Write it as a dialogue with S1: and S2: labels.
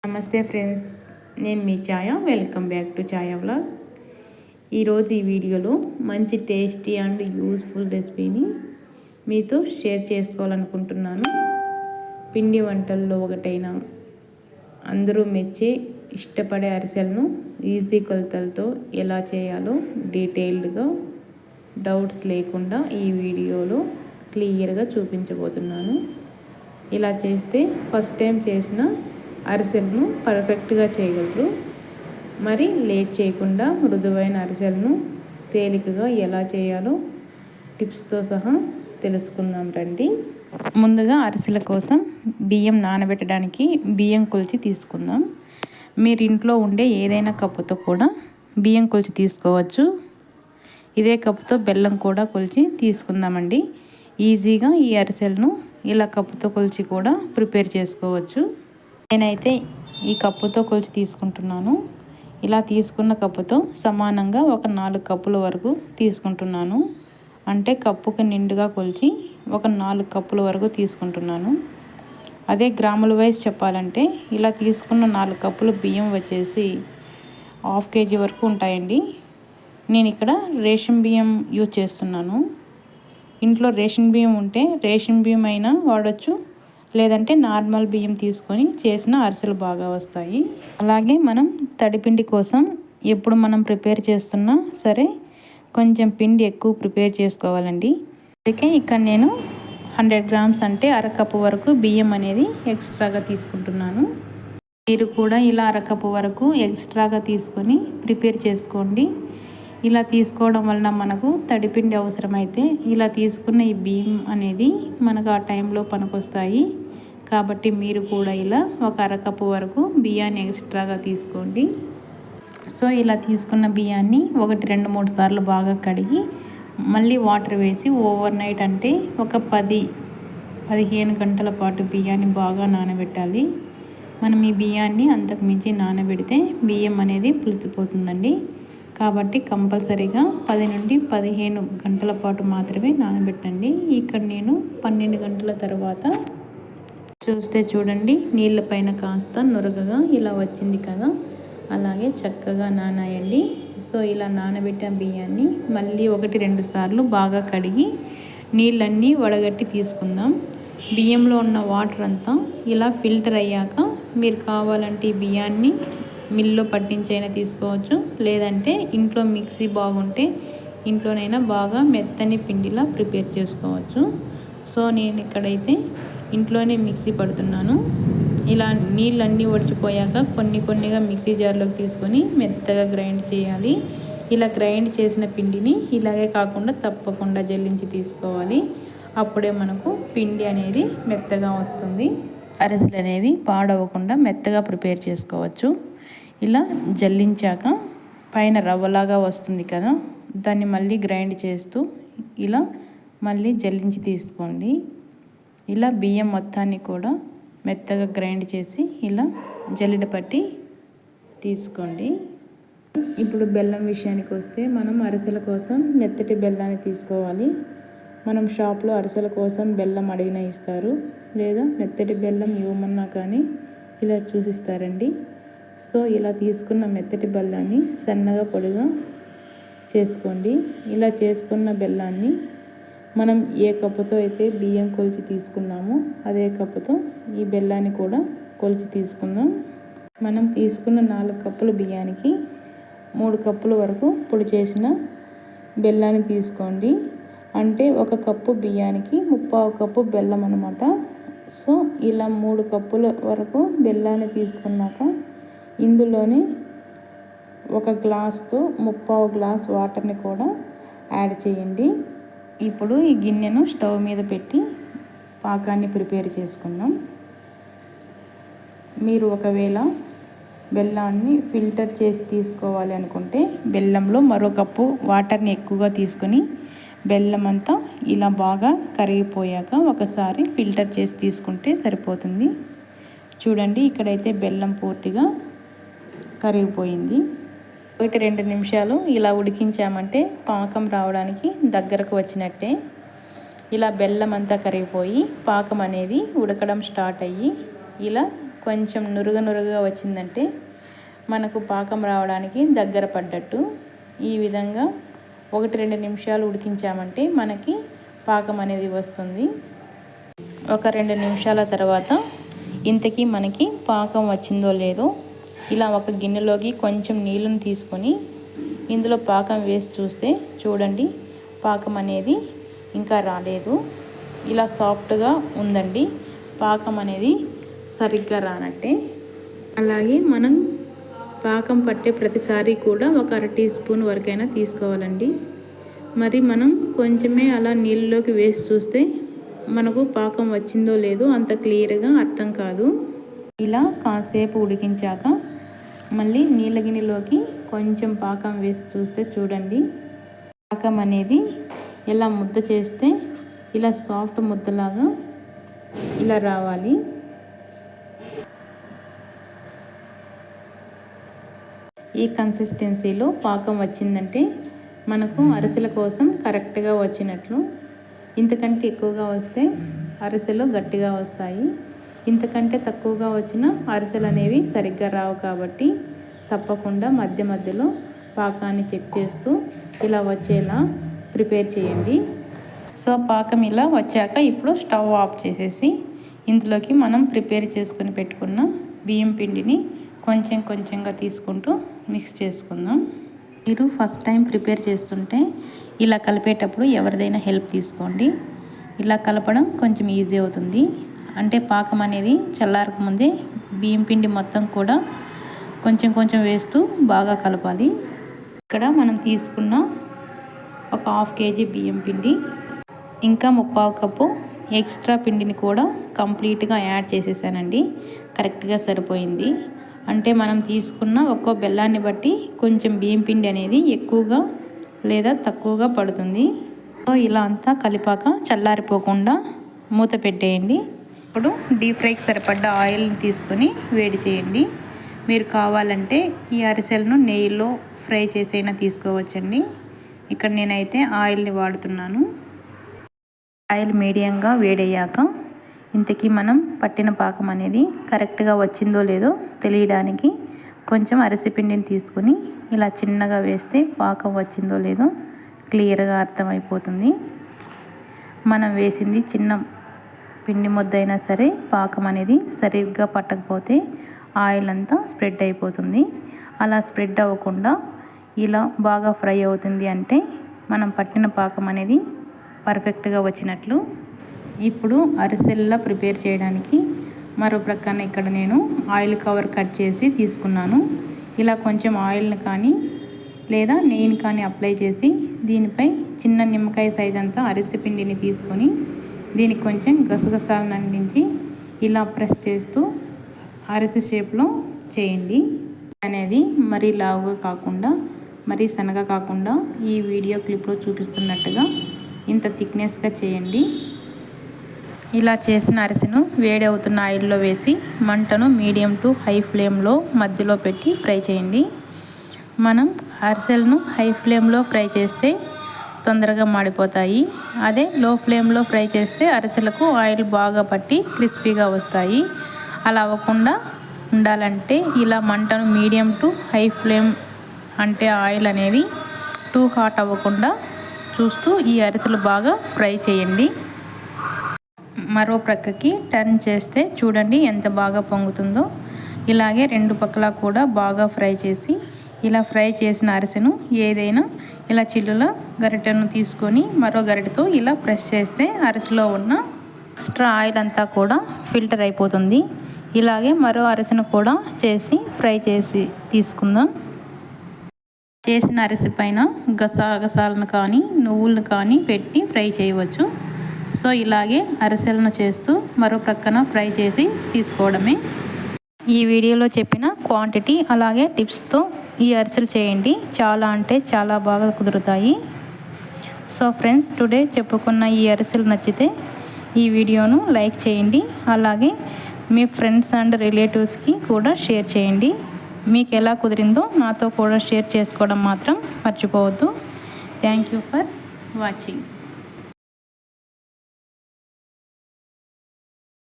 S1: నమస్తే ఫ్రెండ్స్, నేను మీ Chaya. Welcome back to Chaya vlog. ఈరోజు ఈ వీడియోలో మంచి టేస్టీ అండ్ యూస్ఫుల్ రెసిపీని మీతో షేర్ చేసుకోవాలనుకుంటున్నాను. పిండి వంటల్లో ఒకటైన అందరూ మెచ్చే ఇష్టపడే అరిసెలను ఈజీ కొలతలతో ఎలా చేయాలో డీటెయిల్డ్గా డౌట్స్ లేకుండా ఈ వీడియోలో క్లియర్గా చూపించబోతున్నాను. ఇలా చేస్తే ఫస్ట్ టైం చేసిన అరిసెలను పర్ఫెక్ట్గా చేయగలరు. మరి లేట్ చేయకుండా మృదువైన అరిసెలను తేలికగా ఎలా చేయాలో టిప్స్తో సహా తెలుసుకుందాం రండి. ముందుగా అరిసెల కోసం బియ్యం నానబెట్టడానికి బియ్యం కొలిచి తీసుకుందాం. మీరు ఇంట్లో ఉండే ఏదైనా కప్పుతో కూడా బియ్యం కొలిచి తీసుకోవచ్చు. ఇదే కప్పుతో బెల్లం కూడా కొలిచి తీసుకుందామండి. ఈజీగా ఈ అరిసెలను ఇలా కప్పుతో కొలిచి కూడా ప్రిపేర్ చేసుకోవచ్చు. నేనైతే ఈ కప్పుతో కొలిచి తీసుకుంటున్నాను. ఇలా తీసుకున్న కప్పుతో సమానంగా ఒక 4 కప్పుల వరకు తీసుకుంటున్నాను. అంటే కప్పుకి నిండుగా కొలిచి ఒక 4 కప్పుల వరకు తీసుకుంటున్నాను. అదే గ్రాముల వైజ్ చెప్పాలంటే ఇలా తీసుకున్న 4 కప్పుల బియ్యం వచ్చేసి 1/2 kg వరకు ఉంటాయండి. నేను ఇక్కడ రేషన్ బియ్యం యూజ్ చేస్తున్నాను. ఇంట్లో రేషన్ బియ్యం ఉంటే రేషన్ బియ్యం అయినా వాడచ్చు, లేదంటే నార్మల్ బియ్యం తీసుకొని చేసిన అరిసెలు బాగా వస్తాయి. అలాగే మనం తడిపిండి కోసం ఎప్పుడు మనం ప్రిపేర్ చేస్తున్నా సరే కొంచెం పిండి ఎక్కువ ప్రిపేర్ చేసుకోవాలండి. అందుకే ఇక్కడ నేను 100 గ్రామ్స్ అంటే అరకప్పు వరకు బియ్యం అనేది ఎక్స్ట్రాగా తీసుకుంటున్నాను. మీరు కూడా ఇలా అరకప్పు వరకు ఎక్స్ట్రాగా తీసుకొని ప్రిపేర్ చేసుకోండి. ఇలా తీసుకోవడం వలన మనకు తడిపిండి అవసరమైతే ఇలా తీసుకున్న ఈ బియ్యం అనేది మనకు ఆ టైంలో పనికొస్తాయి. కాబట్టి మీరు కూడా ఇలా ఒక అరకప్పు వరకు బియ్యాన్ని ఎక్స్ట్రాగా తీసుకోండి. సో ఇలా తీసుకున్న బియ్యాన్ని 1-2-3 సార్లు బాగా కడిగి మళ్ళీ వాటర్ వేసి ఓవర్ నైట్ అంటే ఒక 10-15 గంటల పాటు బియ్యాన్ని బాగా నానబెట్టాలి. మనం ఈ బియ్యాన్ని అంతకు మించి నానబెడితే బియ్యం అనేది పులిసిపోతుందండి. కాబట్టి కంపల్సరీగా 10-15 గంటల పాటు మాత్రమే నానబెట్టండి. ఇక్కడ నేను 12 గంటల తర్వాత చూస్తే చూడండి, నీళ్ళ పైన కాస్త నురగగా ఇలా వచ్చింది కదా, అలాగే చక్కగా నానాయండి. సో ఇలా నానబెట్టిన బియ్యాన్ని మళ్ళీ 1-2 సార్లు బాగా కడిగి నీళ్ళన్నీ వడగట్టి తీసుకుందాం. బియ్యంలో ఉన్న వాటర్ అంతా ఇలా ఫిల్టర్ అయ్యాక మీరు కావాలంటే ఈ బియ్యాన్ని మిల్లో పట్టించైనా తీసుకోవచ్చు, లేదంటే ఇంట్లో మిక్సీ బాగుంటే ఇంట్లోనైనా బాగా మెత్తని పిండిలా ప్రిపేర్ చేసుకోవచ్చు. సో నేను ఇక్కడైతే ఇంట్లోనే మిక్సీ పడుతున్నాను. ఇలా నీళ్ళన్నీ ఒడిచిపోయాక కొన్నిగా మిక్సీ జార్లోకి తీసుకొని మెత్తగా గ్రైండ్ చేయాలి. ఇలా గ్రైండ్ చేసిన పిండిని ఇలాగే కాకుండా తప్పకుండా జల్లించి తీసుకోవాలి. అప్పుడే మనకు పిండి అనేది మెత్తగా వస్తుంది. అరిసెలు అనేవి పాడవకుండా మెత్తగా ప్రిపేర్ చేసుకోవచ్చు. ఇలా జల్లించాక పైన రవ్వలాగా వస్తుంది కదా, దాన్ని మళ్ళీ గ్రైండ్ చేస్తూ ఇలా మళ్ళీ జల్లించి తీసుకోండి. ఇలా బియ్యం మొత్తాన్ని కూడా మెత్తగా గ్రైండ్ చేసి ఇలా జల్లెడ పట్టి తీసుకోండి. ఇప్పుడు బెల్లం విషయానికి వస్తే మనం అరిసెల కోసం మెత్తటి బెల్లాన్ని తీసుకోవాలి. మనం షాప్లో అరిసెల కోసం బెల్లం అడిగినా ఇస్తారు, లేదా మెత్తటి బెల్లం ఇవ్వమన్నా కానీ ఇలా చూసిస్తారండి. సో ఇలా తీసుకున్న మెత్తటి బెల్లాన్ని సన్నగా పొడిగా చేసుకోండి. ఇలా చేసుకున్న బెల్లాన్ని మనం ఏ కప్పుతో అయితే బియ్యం కొలిచి తీసుకున్నామో అదే కప్పుతో ఈ బెల్లాన్ని కూడా కొలిచి తీసుకుందాం. మనం తీసుకున్న 4 కప్పుల బియ్యానికి 3 కప్పుల వరకు పొడి చేసిన బెల్లాన్ని తీసుకోండి. అంటే 1 కప్పు బియ్యానికి 3/4 కప్పు బెల్లం అన్నమాట. సో ఇలా 3 కప్పుల వరకు బెల్లాన్ని తీసుకున్నాక ఇందులోనే 1 గ్లాస్తో 3/4 గ్లాస్ వాటర్ని కూడా యాడ్ చేయండి. ఇప్పుడు ఈ గిన్నెను స్టవ్ మీద పెట్టి పాకాన్ని ప్రిపేర్ చేసుకుందాం. మీరు ఒకవేళ బెల్లాన్ని ఫిల్టర్ చేసి తీసుకోవాలి అనుకుంటే బెల్లంలో మరో కప్పు వాటర్ని ఎక్కువగా తీసుకొని బెల్లం అంతా ఇలా బాగా కరిగిపోయాక ఒకసారి ఫిల్టర్ చేసి తీసుకుంటే సరిపోతుంది. చూడండి, ఇక్కడైతే బెల్లం పూర్తిగా కరిగిపోయింది. 1-2 నిమిషాలు ఇలా ఉడికించామంటే పాకం రావడానికి దగ్గరకు వచ్చినట్టే. ఇలా బెల్లం అంతా కరిగిపోయి పాకం అనేది ఉడకడం స్టార్ట్ అయ్యి ఇలా కొంచెం నురుగగా వచ్చిందంటే మనకు పాకం రావడానికి దగ్గర పడ్డట్టు. ఈ విధంగా 1-2 నిమిషాలు ఉడికించామంటే మనకి పాకం అనేది వస్తుంది. 1-2 నిమిషాల తర్వాత ఇంతకీ మనకి పాకం వచ్చిందో లేదో ఇలా ఒక గిన్నెలోకి కొంచెం నీళ్ళను తీసుకొని ఇందులో పాకం వేసి చూస్తే చూడండి, పాకం అనేది ఇంకా రాలేదు. ఇలా సాఫ్ట్గా ఉందండి. పాకం అనేది సరిగ్గా రానట్టే. అలాగే మనం పాకం పట్టే ప్రతిసారి కూడా ఒక 1/2 టీ స్పూన్ వరకైనా తీసుకోవాలండి. మరి మనం కొంచెమే అలా నీళ్ళలోకి వేసి చూస్తే మనకు పాకం వచ్చిందో లేదో అంత క్లియర్గా అర్థం కాదు. ఇలా కాసేపు ఉడికించాక మళ్ళీ నీళ్ళ గిన్నెలోకి కొంచెం పాకం వేసి చూస్తే చూడండి, పాకం అనేది ఇలా ముద్ద చేస్తే ఇలా సాఫ్ట్ ముద్దలాగా ఇలా రావాలి. ఈ కన్సిస్టెన్సీలో పాకం వచ్చిందంటే మనకు అరిసెల కోసం కరెక్ట్గా వచ్చినట్లు. ఇంతకంటే ఎక్కువగా వస్తే అరిసెలు గట్టిగా వస్తాయి. ఇంతకంటే తక్కువగా వచ్చిన అరిసెలు అనేవి సరిగ్గా రావు. కాబట్టి తప్పకుండా మధ్య మధ్యలో పాకాన్ని చెక్ చేస్తూ ఇలా వచ్చేలా ప్రిపేర్ చేయండి. సో పాకం ఇలా వచ్చాక ఇప్పుడు స్టవ్ ఆఫ్ చేసేసి ఇందులోకి మనం ప్రిపేర్ చేసుకుని పెట్టుకున్న బియ్యం పిండిని కొంచెంగా తీసుకుంటూ మిక్స్ చేసుకుందాం. మీరు ఫస్ట్ టైం ప్రిపేర్ చేస్తుంటే ఇలా కలిపేటప్పుడు ఎవరిదైనా హెల్ప్ తీసుకోండి. ఇలా కలపడం కొంచెం ఈజీ అవుతుంది. అంటే పాకం అనేది చల్లారక ముందే బియ్యం పిండి మొత్తం కూడా కొంచెం వేస్తూ బాగా కలపాలి. ఇక్కడ మనం తీసుకున్న ఒక 1/2 కేజీ బియ్యం పిండి ఇంకా 3/4 కప్పు ఎక్స్ట్రా పిండిని కూడా కంప్లీట్గా యాడ్ చేసేసానండి. కరెక్ట్గా సరిపోయింది. అంటే మనం తీసుకున్న ఒక్కో బెల్లాన్ని బట్టి కొంచెం బియ్యం పిండి అనేది ఎక్కువగా లేదా తక్కువగా పడుతుంది. సో ఇలా అంతా కలిపాక చల్లారిపోకుండా మూత పెట్టేయండి. ఇప్పుడు డీప్ ఫ్రైకి సరిపడ్డ ఆయిల్ని తీసుకొని వేడి చేయండి. మీరు కావాలంటే ఈ అరిసెలను నెయ్యిలో ఫ్రై చేసైనా తీసుకోవచ్చండి. ఇక్కడ నేనైతే ఆయిల్ని వాడుతున్నాను. ఆయిల్ మీడియంగా వేడయ్యాక ఇంతకీ మనం పట్టిన పాకం అనేది కరెక్ట్గా వచ్చిందో లేదో తెలియడానికి కొంచెం అరిసె పిండిని తీసుకుని ఇలా చిన్నగా వేస్తే పాకం వచ్చిందో లేదో క్లియర్గా అర్థమైపోతుంది. మనం వేసింది చిన్న పిండి ముద్ద అయినా సరే పాకం అనేది సరిగ్గా పట్టకపోతే ఆయిల్ అంతా స్ప్రెడ్ అయిపోతుంది. అలా స్ప్రెడ్ అవ్వకుండా ఇలా బాగా ఫ్రై అవుతుంది అంటే మనం పట్టిన పాకం అనేది పర్ఫెక్ట్గా వచ్చినట్లు. ఇప్పుడు అరిసెల్లా ప్రిపేర్ చేయడానికి మరో ప్రక్కన ఇక్కడ నేను ఆయిల్ కవర్ కట్ చేసి తీసుకున్నాను. ఇలా కొంచెం ఆయిల్ని కానీ లేదా నెయ్యిని కానీ అప్లై చేసి దీనిపై చిన్న నిమ్మకాయ సైజ్ అంతా అరిసె పిండిని తీసుకొని దీనికి కొంచెం గసగసాలను అందించి ఇలా ప్రెస్ చేస్తూ అరిసె షేప్లో చేయండి. అనేది మరీ లావుగా కాకుండా మరీ సన్నగా కాకుండా ఈ వీడియో క్లిప్లో చూపిస్తున్నట్టుగా ఇంత థిక్నెస్గా చేయండి. ఇలా చేసిన అరిసెను వేడి అవుతున్న ఆయిల్లో వేసి మంటను మీడియం టు హై ఫ్లేమ్లో మధ్యలో పెట్టి ఫ్రై చేయండి. మనం అరిసెలను హై ఫ్లేమ్లో ఫ్రై చేస్తే తొందరగా మాడిపోతాయి. అదే లో ఫ్లేమ్లో ఫ్రై చేస్తే అరిసెలకు ఆయిల్ బాగా పట్టి క్రిస్పీగా వస్తాయి. అలా అవ్వకుండా ఉండాలంటే ఇలా మంటను మీడియం టు హై ఫ్లేమ్ అంటే ఆయిల్ అనేది టూ హాట్ అవ్వకుండా చూస్తూ ఈ అరిసెలు బాగా ఫ్రై చేయండి. మరో ప్రక్కకి టర్న్ చేస్తే చూడండి ఎంత బాగా పొంగుతుందో. ఇలాగే రెండు పక్కలా కూడా బాగా ఫ్రై చేసి ఇలా ఫ్రై చేసిన అరిసెను ఏదైనా ఇలా చిల్లుల గరిటెను తీసుకొని మరో గరిటెతో ఇలా ప్రెస్ చేస్తే అరిసెలో ఉన్న ఎక్స్ట్రా ఆయిల్ అంతా కూడా ఫిల్టర్ అయిపోతుంది. ఇలాగే మరో అరిసెను కూడా చేసి ఫ్రై చేసి తీసుకుందాం. చేసిన అరిసె పైన గసాలను కానీ నువ్వులను కానీ పెట్టి ఫ్రై చేయవచ్చు. సో ఇలాగే అరిసెలను చేస్తూ మరో ప్రక్కన ఫ్రై చేసి తీసుకోవడమే. ఈ వీడియోలో చెప్పిన క్వాంటిటీ అలాగే టిప్స్తో ఈ అరిసెలు చేయండి. చాలా అంటే చాలా బాగా కుదురుతాయి. సో ఫ్రెండ్స్, టుడే చెప్పుకున్న ఈ అరిసెలు నచ్చితే ఈ వీడియోను లైక్ చేయండి. అలాగే మీ ఫ్రెండ్స్ అండ్ రిలేటివ్స్కి కూడా షేర్ చేయండి. మీకు ఎలా కుదిరిందో నాతో కూడా షేర్ చేసుకోవడం మాత్రం మర్చిపోవద్దు. Thank you for watching.